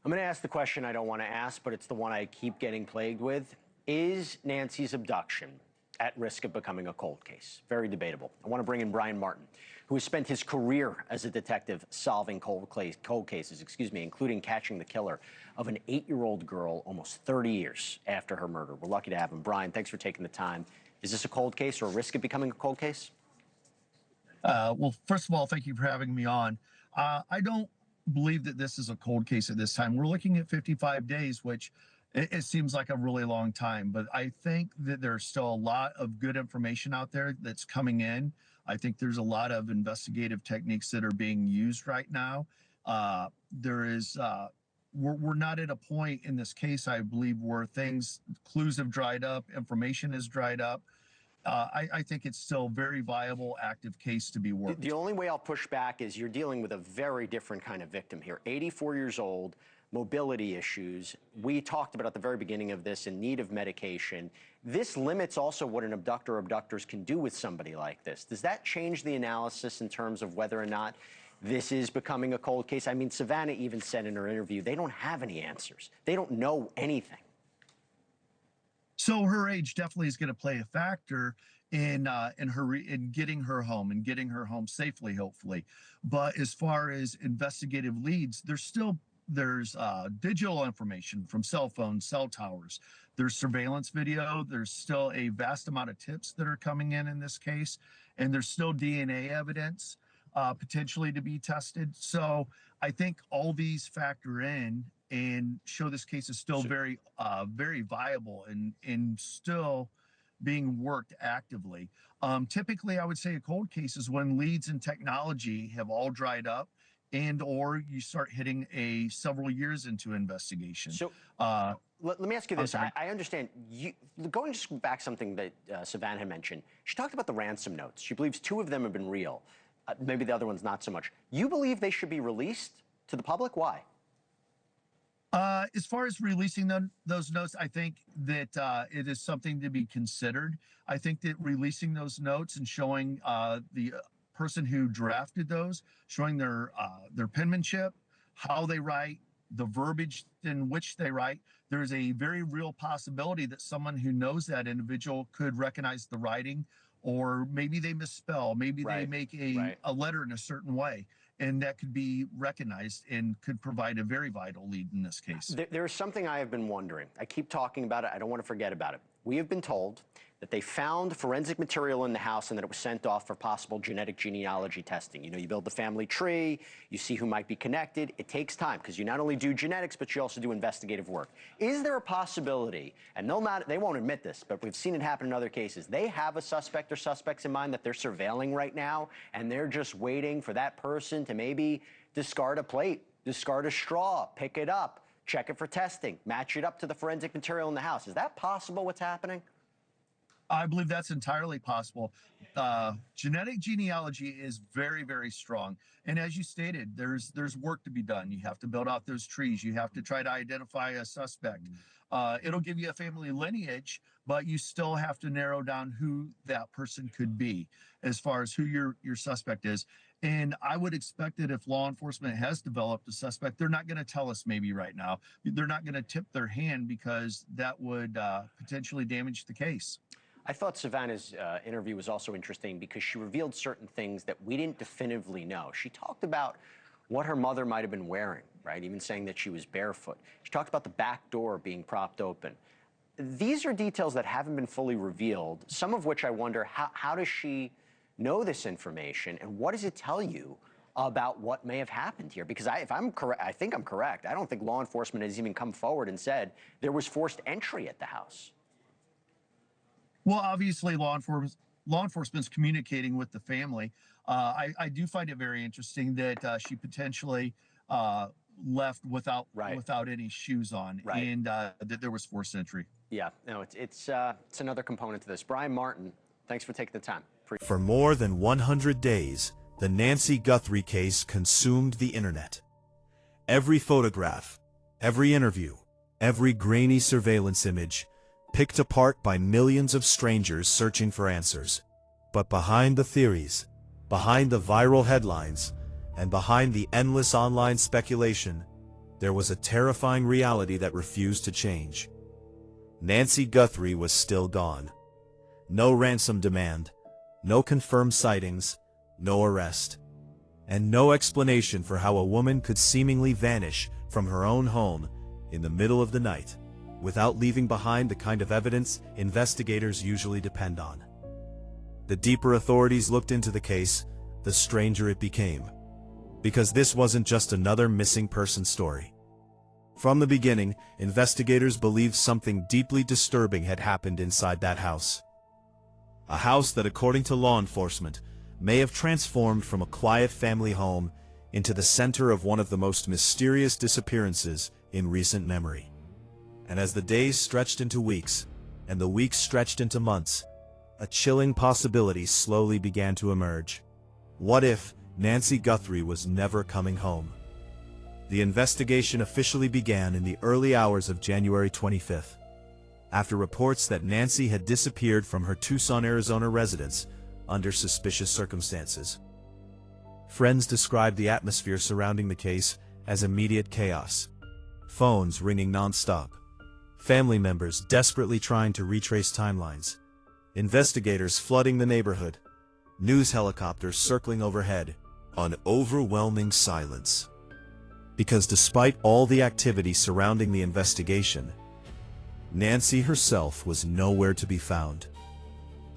I'm going to ask the question I don't want to ask, but it's the one I keep getting plagued with. Is Nancy's abduction at risk of becoming a cold case? Very debatable. I want to bring in Brian Martin, who has spent his career as a detective solving cold cases, including catching the killer of an 8-year-old girl almost 30 years after her murder. We're lucky to have him. Brian, thanks for taking the time. Is this a cold case or a risk of becoming a cold case? Well, first of all, thank you for having me on. I don't believe that this is a cold case at this time. We're looking at 55 days, which it seems like a really long time, but I think that there's still a lot of good information out there that's coming in. I think there's a lot of investigative techniques that are being used right now. We're not at a point in this case, I believe, where clues have dried up, information has dried up. I think it's still a very viable, active case to be worked. The only way I'll push back is you're dealing with a very different kind of victim here. 84 years old, mobility issues. We talked about at the very beginning of this, in need of medication. This limits also what an abductor or abductors can do with somebody like this. Does that change the analysis in terms of whether or not this is becoming a cold case? I mean, Savannah even said in her interview, they don't have any answers. They don't know anything. So her age definitely is going to play a factor in getting her home and getting her home safely, hopefully. But as far as investigative leads, there's digital information from cell phones, cell towers. There's surveillance video. There's still a vast amount of tips that are coming in this case, and there's still DNA evidence potentially to be tested. So I think all these factor in and show this case is still very viable and still being worked actively. Typically, I would say a cold case is when leads and technology have all dried up or you start hitting several years into investigation. So let me ask you this. I understand, going just back something that Savannah had mentioned, she talked about the ransom notes. She believes 2 of them have been real. Maybe the other one's not so much. You believe they should be released to the public? Why? As far as releasing those notes, I think that it is something to be considered. I think that releasing those notes and showing the person who drafted those, showing their penmanship, how they write, the verbiage in which they write, there is a very real possibility that someone who knows that individual could recognize the writing, or maybe they misspell, maybe they make a letter in a certain way. And that could be recognized and could provide a very vital lead in this case. There's something I have been wondering. I keep talking about it. I don't want to forget about it. We have been told that they found forensic material in the house and that it was sent off for possible genetic genealogy testing. You know, you build the family tree, you see who might be connected. It takes time because you not only do genetics, but you also do investigative work. Is there a possibility, and they won't admit this, but we've seen it happen in other cases, they have a suspect or suspects in mind that they're surveilling right now, and they're just waiting for that person to maybe discard a plate, discard a straw, pick it up, check it for testing, match it up to the forensic material in the house? Is that possible, what's happening? I believe that's entirely possible. Genetic genealogy is very, very strong. And as you stated, there's work to be done. You have to build out those trees. You have to try to identify a suspect. It'll give you a family lineage, but you still have to narrow down who that person could be as far as who your suspect is. And I would expect that if law enforcement has developed a suspect, they're not going to tell us maybe right now. They're not going to tip their hand because that would potentially damage the case. I thought Savannah's interview was also interesting because she revealed certain things that we didn't definitively know. She talked about what her mother might have been wearing, right? Even saying that she was barefoot. She talked about the back door being propped open. These are details that haven't been fully revealed, some of which I wonder, how does she know this information, and what does it tell you about what may have happened here? Because if I'm correct, I think I'm correct. I don't think law enforcement has even come forward and said there was forced entry at the house. Well, obviously, law enforcement's communicating with the family. I do find it very interesting that she potentially left without any shoes on, and that there was forced entry. Yeah, no, it's another component to this. Brian Martin, thanks for taking the time. For more than 100 days, the Nancy Guthrie case consumed the internet. Every photograph, every interview, every grainy surveillance image, picked apart by millions of strangers searching for answers. But behind the theories, behind the viral headlines, and behind the endless online speculation, there was a terrifying reality that refused to change. Nancy Guthrie was still gone. No ransom demand, no confirmed sightings, no arrest, and no explanation for how a woman could seemingly vanish from her own home in the middle of the night, without leaving behind the kind of evidence investigators usually depend on. The deeper authorities looked into the case, the stranger it became. Because this wasn't just another missing person story. From the beginning, investigators believed something deeply disturbing had happened inside that house. A house that, according to law enforcement, may have transformed from a quiet family home into the center of one of the most mysterious disappearances in recent memory. And as the days stretched into weeks, and the weeks stretched into months, a chilling possibility slowly began to emerge. What if Nancy Guthrie was never coming home? The investigation officially began in the early hours of January 25th, after reports that Nancy had disappeared from her Tucson, Arizona residence under suspicious circumstances. Friends described the atmosphere surrounding the case as immediate chaos. Phones ringing non-stop. Family members desperately trying to retrace timelines. Investigators flooding the neighborhood. News helicopters circling overhead. An overwhelming silence. Because despite all the activity surrounding the investigation, Nancy herself was nowhere to be found.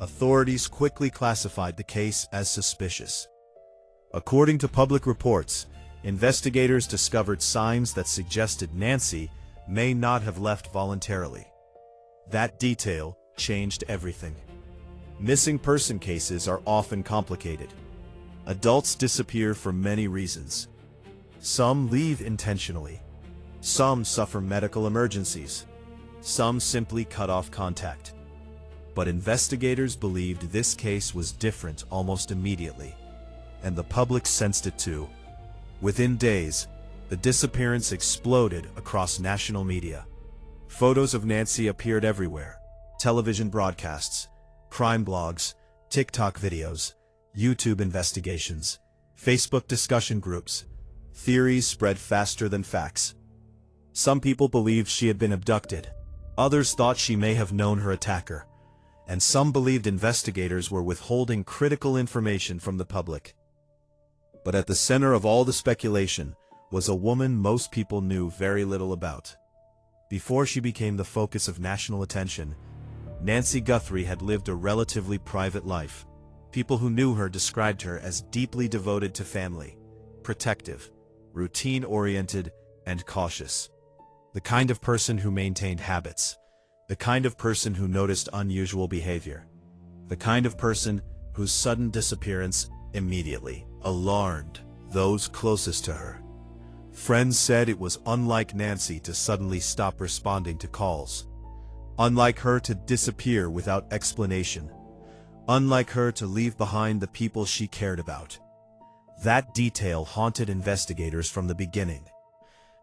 Authorities quickly classified the case as suspicious. According to public reports, investigators discovered signs that suggested Nancy may not have left voluntarily. That detail changed everything. Missing person cases are often complicated. Adults disappear for many reasons. Some leave intentionally. Some suffer medical emergencies. Some simply cut off contact. But investigators believed this case was different almost immediately, and the public sensed it too. Within days, the disappearance exploded across national media. Photos of Nancy appeared everywhere. Television broadcasts, crime blogs, TikTok videos, YouTube investigations, Facebook discussion groups. Theories spread faster than facts. Some people believed she had been abducted. Others thought she may have known her attacker. And some believed investigators were withholding critical information from the public. But at the center of all the speculation was a woman most people knew very little about. Before she became the focus of national attention, Nancy Guthrie had lived a relatively private life. People who knew her described her as deeply devoted to family, protective, routine-oriented, and cautious. The kind of person who maintained habits. The kind of person who noticed unusual behavior. The kind of person whose sudden disappearance immediately alarmed those closest to her. Friends said it was unlike Nancy to suddenly stop responding to calls. Unlike her to disappear without explanation. Unlike her to leave behind the people she cared about. That detail haunted investigators from the beginning.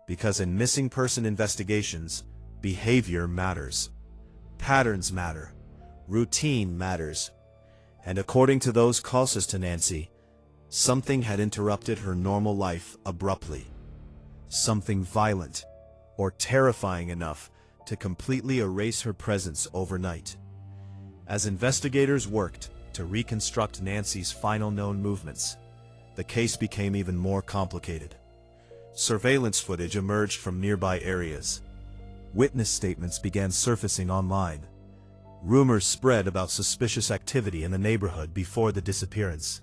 Because in missing person investigations, behavior matters. Patterns matter. Routine matters. And according to those closest to Nancy, something had interrupted her normal life abruptly. Something violent, or terrifying enough to completely erase her presence overnight. As investigators worked to reconstruct Nancy's final known movements, the case became even more complicated. Surveillance footage emerged from nearby areas. Witness statements began surfacing online. Rumors spread about suspicious activity in the neighborhood before the disappearance.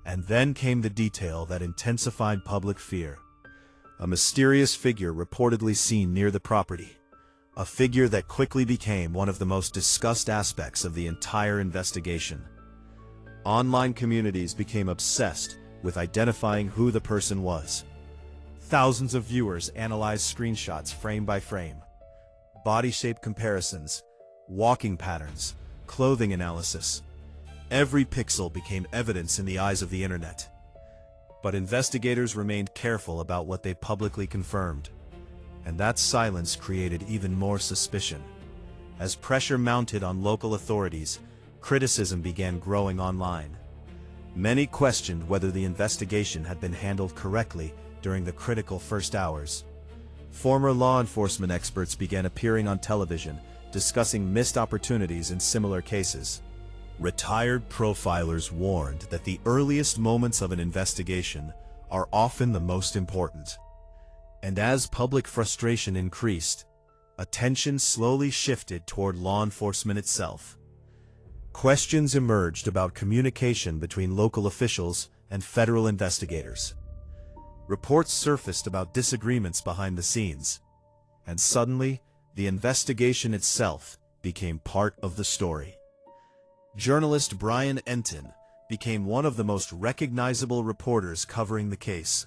And then came the detail that intensified public fear. A mysterious figure reportedly seen near the property. A figure that quickly became one of the most discussed aspects of the entire investigation. Online communities became obsessed with identifying who the person was. Thousands of viewers analyzed screenshots frame by frame. Body shape comparisons, walking patterns, clothing analysis. Every pixel became evidence in the eyes of the internet. But investigators remained careful about what they publicly confirmed. And that silence created even more suspicion. As pressure mounted on local authorities, criticism began growing online. Many questioned whether the investigation had been handled correctly during the critical first hours. Former law enforcement experts began appearing on television, discussing missed opportunities in similar cases. Retired profilers warned that the earliest moments of an investigation are often the most important. And as public frustration increased, attention slowly shifted toward law enforcement itself. Questions emerged about communication between local officials and federal investigators. Reports surfaced about disagreements behind the scenes, and suddenly, the investigation itself became part of the story. Journalist Brian Enton became one of the most recognizable reporters covering the case.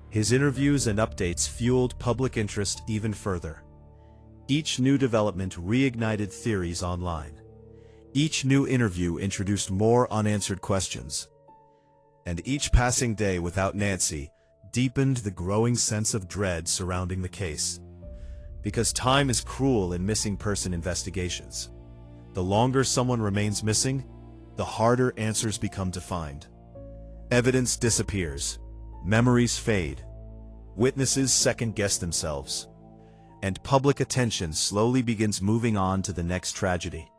His interviews and updates fueled public interest even further. Each new development reignited theories online. Each new interview introduced more unanswered questions. And each passing day without Nancy deepened the growing sense of dread surrounding the case. Because time is cruel in missing person investigations. The longer someone remains missing, the harder answers become to find. Evidence disappears, memories fade, witnesses second-guess themselves, and public attention slowly begins moving on to the next tragedy.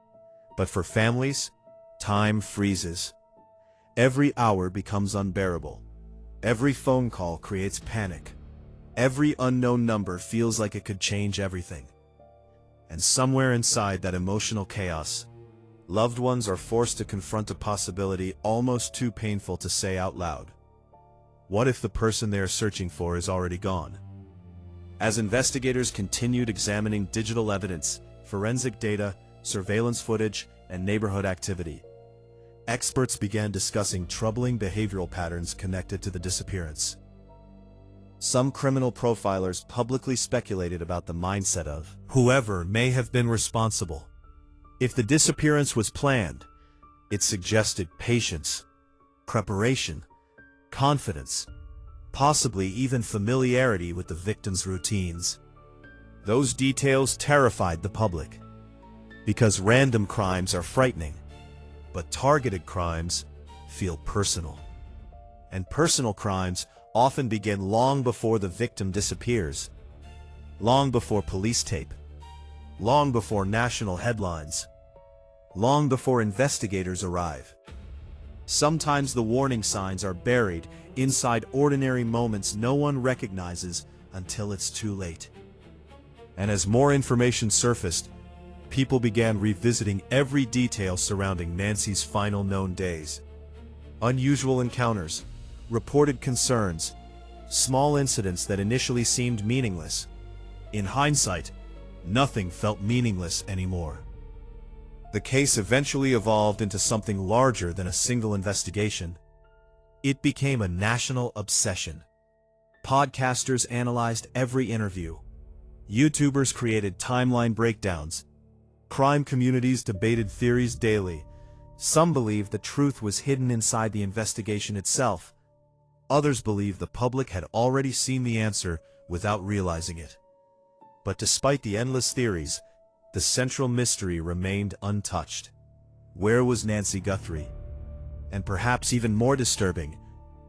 But for families, time freezes. Every hour becomes unbearable. Every phone call creates panic. Every unknown number feels like it could change everything. And somewhere inside that emotional chaos, loved ones are forced to confront a possibility almost too painful to say out loud. What if the person they are searching for is already gone? As investigators continued examining digital evidence, forensic data, surveillance footage, and neighborhood activity, experts began discussing troubling behavioral patterns connected to the disappearance. Some criminal profilers publicly speculated about the mindset of whoever may have been responsible. If the disappearance was planned, it suggested patience, preparation, confidence, possibly even familiarity with the victim's routines. Those details terrified the public, because random crimes are frightening, but targeted crimes feel personal. And personal crimes often begin long before the victim disappears, long before police tape, long before national headlines, long before investigators arrive. Sometimes the warning signs are buried inside ordinary moments no one recognizes until it's too late. And as more information surfaced, people began revisiting every detail surrounding Nancy's final known days. Unusual encounters, reported concerns, small incidents that initially seemed meaningless. In hindsight, nothing felt meaningless anymore. The case eventually evolved into something larger than a single investigation. It became a national obsession. Podcasters analyzed every interview. YouTubers created timeline breakdowns. Crime communities debated theories daily. Some believed the truth was hidden inside the investigation itself. Others believed the public had already seen the answer without realizing it. But despite the endless theories, the central mystery remained untouched. Where was Nancy Guthrie? And perhaps even more disturbing,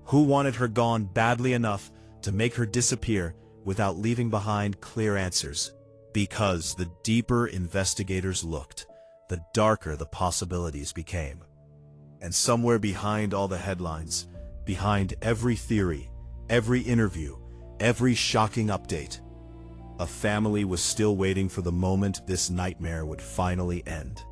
who wanted her gone badly enough to make her disappear without leaving behind clear answers? Because the deeper investigators looked, the darker the possibilities became. And somewhere behind all the headlines, behind every theory, every interview, every shocking update, a family was still waiting for the moment this nightmare would finally end.